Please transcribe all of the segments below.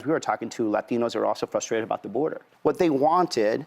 We were talking to Latinos who are also frustrated about the border. What they wanted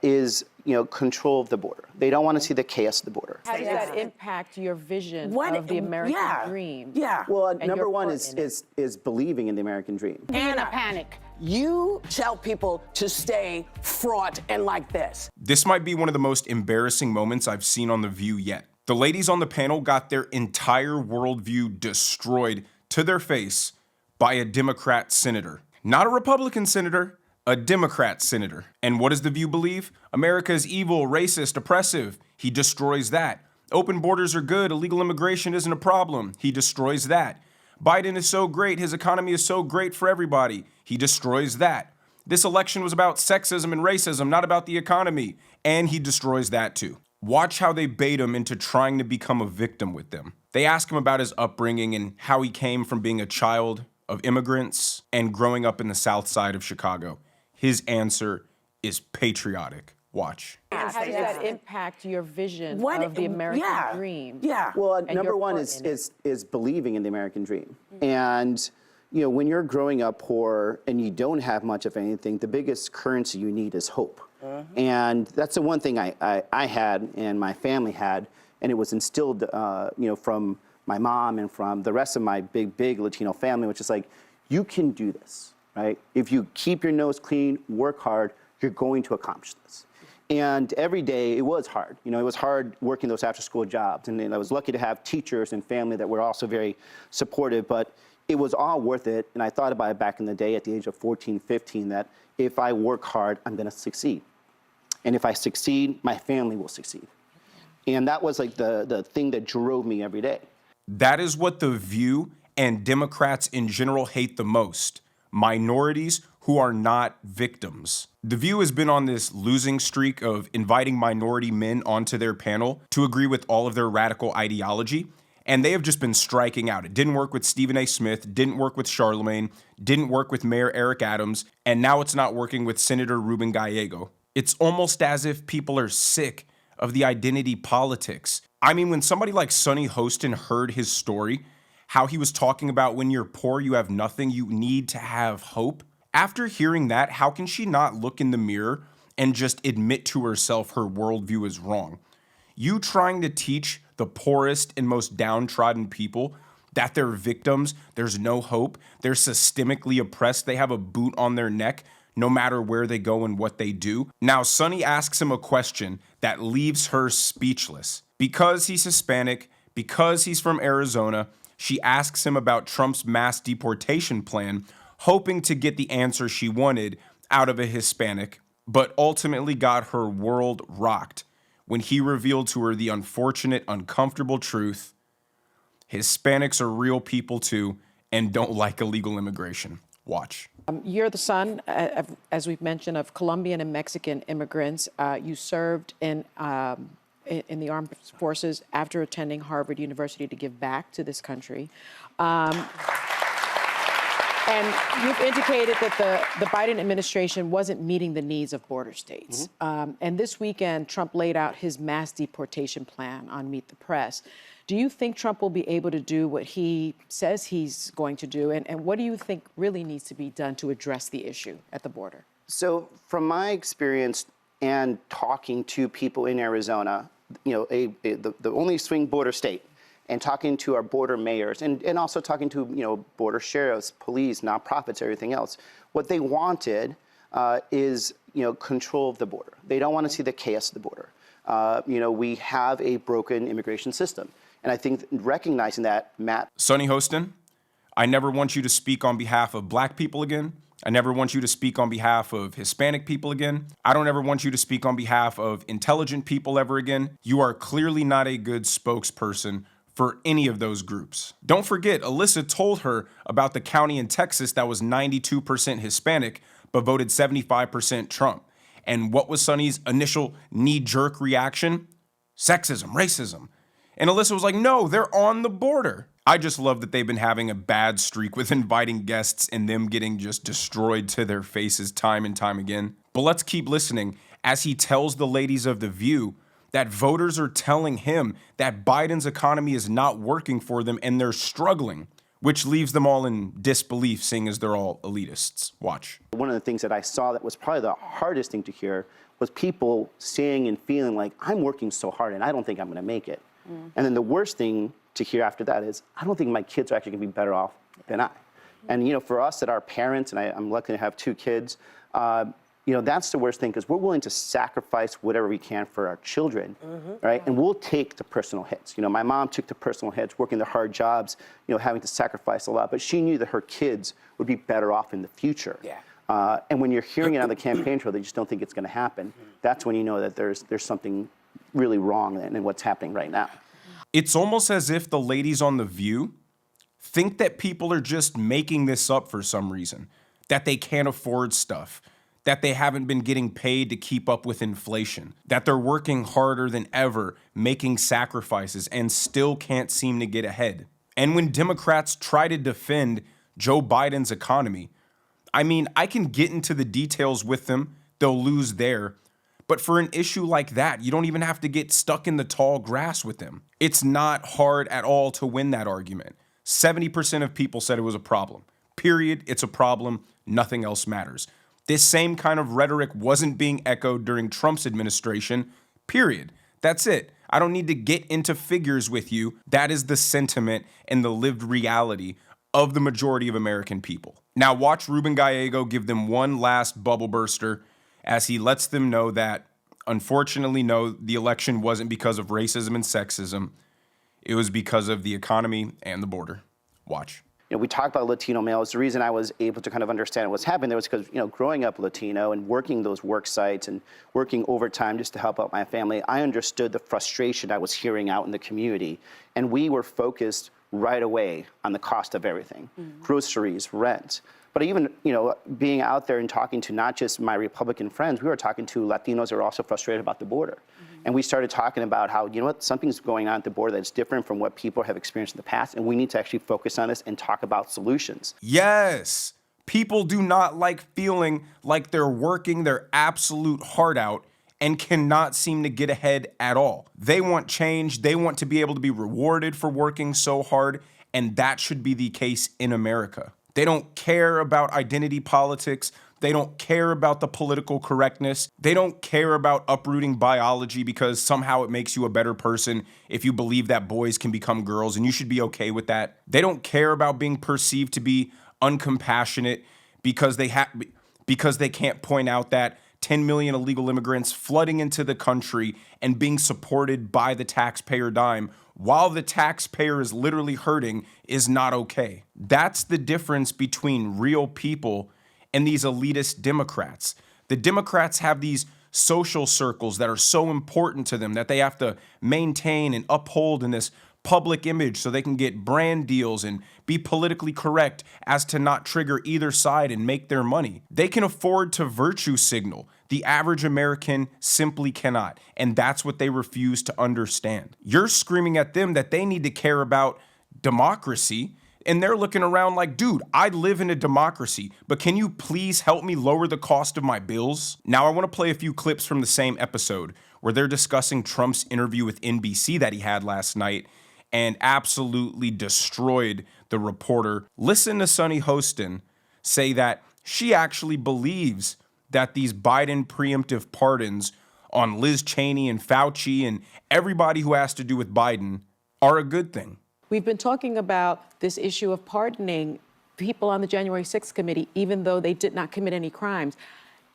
is, control of the border. They don't want to see the chaos of the border. How does that impact your vision of the American dream? Yeah. Well, number one is believing in the American dream. And a panic. You tell people to stay fraught and like this. This might be one of the most embarrassing moments I've seen on The View yet. The ladies on the panel got their entire worldview destroyed to their face by a Democrat senator. Not a Republican senator, a Democrat senator. And what does The View believe? America is evil, racist, oppressive. He destroys that. Open borders are good, illegal immigration isn't a problem. He destroys that. Biden is so great, his economy is so great for everybody. He destroys that. This election was about sexism and racism, not about the economy. And he destroys that too. Watch how they bait him into trying to become a victim with them. They ask him about his upbringing and how he came from being a child of immigrants and growing up in the South Side of Chicago. His answer is patriotic. Watch. How does that impact your vision of the American dream? Yeah. Well, number one is believing in the American dream. And, when you're growing up poor and you don't have much of anything, the biggest currency you need is hope. And that's the one thing I had and my family had, and it was instilled, from my mom and from the rest of my big Latino family, which is like, you can do this, right? If you keep your nose clean, work hard, you're going to accomplish this. And every day it was hard. It was hard working those after-school jobs. And I was lucky to have teachers and family that were also very supportive, but it was all worth it. And I thought about it back in the day at the age of 14, 15, that if I work hard, I'm gonna succeed. And if I succeed, my family will succeed. And that was like the thing that drove me every day. That is what The View and Democrats in general hate the most. Minorities who are not victims. The View has been on this losing streak of inviting minority men onto their panel to agree with all of their radical ideology, and they have just been striking out. It didn't work with Stephen A. Smith, didn't work with Charlemagne, didn't work with Mayor Eric Adams, and now it's not working with Senator Ruben Gallego. It's almost as if people are sick of the identity politics. I mean, when somebody like Sonny Hostin heard his story, how he was talking about when you're poor, you have nothing, you need to have hope. After hearing that, how can she not look in the mirror and just admit to herself her worldview is wrong? You trying to teach the poorest and most downtrodden people that they're victims, there's no hope, they're systemically oppressed, they have a boot on their neck, no matter where they go and what they do. Now, Sonny asks him a question that leaves her speechless. Because he's Hispanic, because he's from Arizona, she asks him about Trump's mass deportation plan, hoping to get the answer she wanted out of a Hispanic, but ultimately got her world rocked when he revealed to her the unfortunate, uncomfortable truth: Hispanics are real people too and don't like illegal immigration. Watch. You're the son, as we've mentioned, of Colombian and Mexican immigrants. You served in the armed forces after attending Harvard University to give back to this country. And you've indicated that the Biden administration wasn't meeting the needs of border states. And this weekend, Trump laid out his mass deportation plan on Meet the Press. Do you think Trump will be able to do what he says he's going to do? And what do you think really needs to be done to address the issue at the border? So from my experience and talking to people in Arizona, the only swing border state, and talking to our border mayors and also talking to, border sheriffs, police, nonprofits, everything else, what they wanted is, control of the border. They don't want to see the chaos of the border. We have a broken immigration system. And I think recognizing that, Matt. Sonny Hostin, I never want you to speak on behalf of black people again. I never want you to speak on behalf of Hispanic people again. I don't ever want you to speak on behalf of intelligent people ever again. You are clearly not a good spokesperson for any of those groups. Don't forget, Alyssa told her about the county in Texas that was 92% Hispanic, but voted 75% Trump. And what was Sonny's initial knee-jerk reaction? Sexism, racism. And Alyssa was like, no, they're on the border. I just love that they've been having a bad streak with inviting guests and them getting just destroyed to their faces time and time again. But let's keep listening as he tells the ladies of The View that voters are telling him that Biden's economy is not working for them and they're struggling which leaves them all in disbelief, seeing as they're all elitists. Watch. One of the things that I saw that was probably the hardest thing to hear was people saying and feeling like, I'm working so hard and I don't think I'm gonna make it. And then the worst thing to hear after that is, I don't think my kids are actually gonna be better off than I. And for us that are parents, and I'm lucky to have 2 kids, that's the worst thing, because we're willing to sacrifice whatever we can for our children, right? And we'll take the personal hits. My mom took the personal hits, working the hard jobs, having to sacrifice a lot, but she knew that her kids would be better off in the future. And when you're hearing it on the campaign trail, they just don't think it's gonna happen. That's when you know that there's something really wrong in what's happening right now. It's almost as if the ladies on The View think that people are just making this up for some reason, that they can't afford stuff, that they haven't been getting paid to keep up with inflation, that they're working harder than ever, making sacrifices, and still can't seem to get ahead. And when Democrats try to defend Joe Biden's economy, I mean, I can get into the details with them, they'll lose there. But for an issue like that, you don't even have to get stuck in the tall grass with them. It's not hard at all to win that argument. 70% of people said it was a problem. Period. It's a problem. Nothing else matters. This same kind of rhetoric wasn't being echoed during Trump's administration. Period. That's it. I don't need to get into figures with you. That is the sentiment and the lived reality of the majority of American people. Now watch Ruben Gallego give them one last bubble burster as he lets them know that, unfortunately, no, the election wasn't because of racism and sexism. It was because of the economy and the border. Watch. We talk about Latino males. The reason I was able to kind of understand what's happening there was because, growing up Latino and working those work sites and working overtime just to help out my family, I understood the frustration I was hearing out in the community. And we were focused right away on the cost of everything, groceries, rent. But even, being out there and talking to not just my Republican friends, we were talking to Latinos who are also frustrated about the border. And we started talking about how, something's going on at the border that's different from what people have experienced in the past, and we need to actually focus on this and talk about solutions. Yes, people do not like feeling like they're working their absolute heart out and cannot seem to get ahead at all. They want change. They want to be able to be rewarded for working so hard, and that should be the case in America. They don't care about identity politics. They don't care about the political correctness. They don't care about uprooting biology because somehow it makes you a better person if you believe that boys can become girls and you should be okay with that. They don't care about being perceived to be uncompassionate because they can't point out that 10 million illegal immigrants flooding into the country and being supported by the taxpayer dime while the taxpayer is literally hurting is not okay. That's the difference between real people and these elitist Democrats. The Democrats have these social circles that are so important to them that they have to maintain and uphold in this public image so they can get brand deals and be politically correct as to not trigger either side and make their money. They can afford to virtue signal. The average American simply cannot, and that's what they refuse to understand. You're screaming at them that they need to care about democracy, and they're looking around like, dude, I live in a democracy, but can you please help me lower the cost of my bills? Now, I want to play a few clips from the same episode where they're discussing Trump's interview with NBC that he had last night and absolutely destroyed the reporter. Listen to Sunny Hostin say that she actually believes that these Biden preemptive pardons on Liz Cheney and Fauci and everybody who has to do with Biden are a good thing. We've been talking about this issue of pardoning people on the January 6th committee, even though they did not commit any crimes.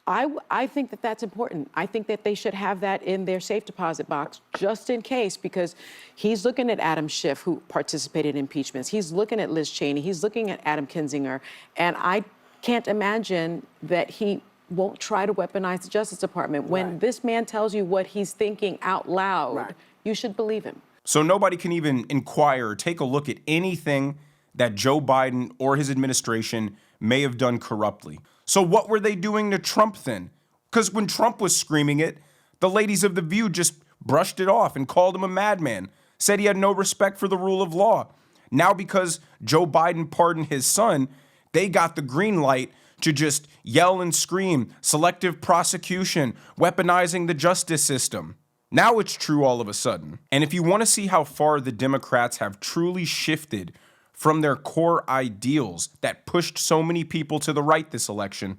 I think that that's important. I think that they should have that in their safe deposit box just in case, because he's looking at Adam Schiff, who participated in impeachments. He's looking at Liz Cheney. He's looking at Adam Kinzinger. And I can't imagine that he won't try to weaponize the Justice Department. When this man tells you what he's thinking out loud, you should believe him. So nobody can even inquire or take a look at anything that Joe Biden or his administration may have done corruptly. So what were they doing to Trump then? Because when Trump was screaming it, the ladies of The View just brushed it off and called him a madman, said he had no respect for the rule of law. Now because Joe Biden pardoned his son, they got the green light to just yell and scream, selective prosecution, weaponizing the justice system. Now it's true all of a sudden. And if you want to see how far the Democrats have truly shifted from their core ideals that pushed so many people to the right this election,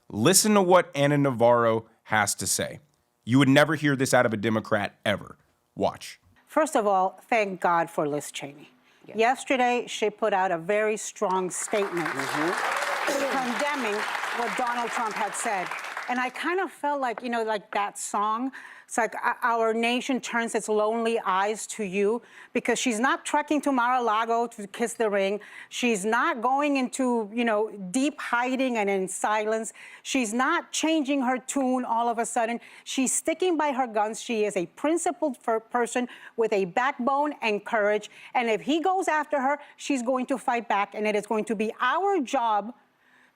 listen to what Ana Navarro has to say. You would never hear this out of a Democrat ever. Watch. First of all, thank God for Liz Cheney. Yes. Yesterday, she put out a very strong statement condemning what Donald Trump had said. And I kind of felt like, like that song. It's like our nation turns its lonely eyes to you, because she's not trekking to Mar-a-Lago to kiss the ring. She's not going into, deep hiding and in silence. She's not changing her tune all of a sudden. She's sticking by her guns. She is a principled person with a backbone and courage. And if he goes after her, she's going to fight back. And it is going to be our job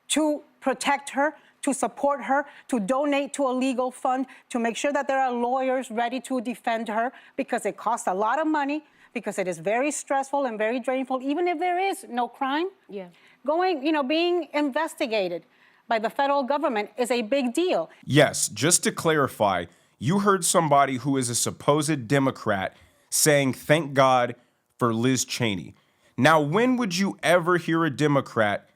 to protect her, to support her, to donate to a legal fund, to make sure that there are lawyers ready to defend her, because it costs a lot of money, because it is very stressful and very drainful, even if there is no crime. Yeah. Being investigated by the federal government is a big deal. Yes, just to clarify, you heard somebody who is a supposed Democrat saying, thank God for Liz Cheney. Now, when would you ever hear a Democrat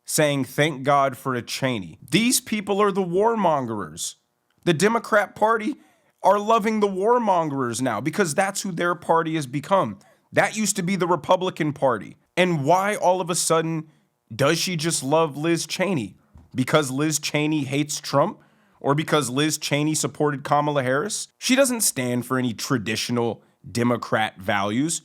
saying, thank God for a Cheney? These people are the warmongers. The Democrat Party are loving the warmongers now, because that's who their party has become. That used to be the Republican Party. And why all of a sudden does she just love Liz Cheney? Because Liz Cheney hates Trump? Or because Liz Cheney supported Kamala Harris? She doesn't stand for any traditional Democrat values.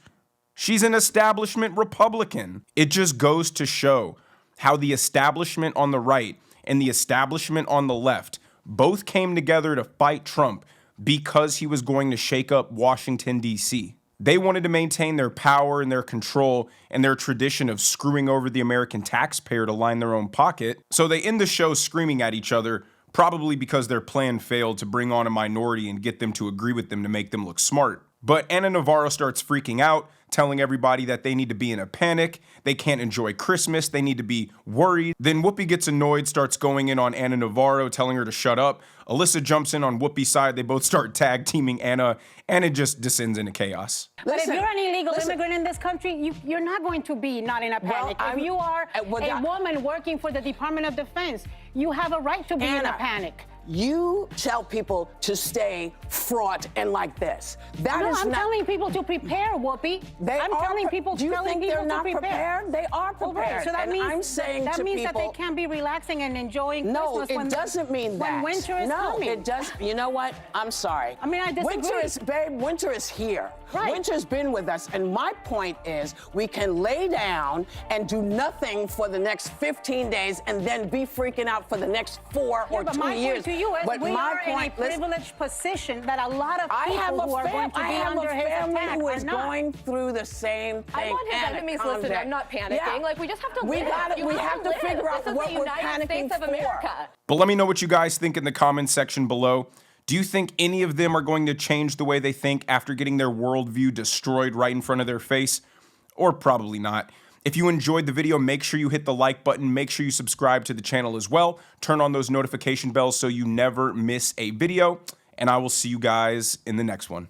She's an establishment Republican. It just goes to show how the establishment on the right and the establishment on the left both came together to fight Trump because he was going to shake up Washington, D.C. They wanted to maintain their power and their control and their tradition of screwing over the American taxpayer to line their own pocket. So they end the show screaming at each other, probably because their plan failed to bring on a minority and get them to agree with them to make them look smart. But Ana Navarro starts freaking out, telling everybody that they need to be in a panic, they can't enjoy Christmas, they need to be worried. Then Whoopi gets annoyed, starts going in on Ana Navarro, telling her to shut up. Alyssa jumps in on Whoopi's side, they both start tag teaming Ana, and it just descends into chaos. But if you're an illegal immigrant in this country, you're not going to be not in a panic. If you are a woman working for the Department of Defense, you have a right to be in a panic. You tell people to stay fraught and like this. I'm telling people to prepare, Whoopi. I'm telling people do you think they're not prepared? They are prepared. Well, right. So that means I'm saying that to means people, that they can't be relaxing and enjoying Christmas. No, it doesn't mean that. When winter is coming. No, it does. You know what? I'm sorry. I mean, I disagree. Winter is here. Right. Winter's been with us, and my point is we can lay down and do nothing for the next 15 days and then be freaking out for the next 4 or 2 years. But my point to you is we are in a privileged position that a lot of people who are going to be under his attack who are is not. going through the same thing. I want his enemies listen. I'm not panicking. Yeah. Like, we just have to live. We have to figure out what we're panicking for. But let me know what you guys think in the comments section below. Do you think any of them are going to change the way they think after getting their worldview destroyed right in front of their face? Or probably not. If you enjoyed the video, make sure you hit the like button. Make sure you subscribe to the channel as well. Turn on those notification bells so you never miss a video. And I will see you guys in the next one.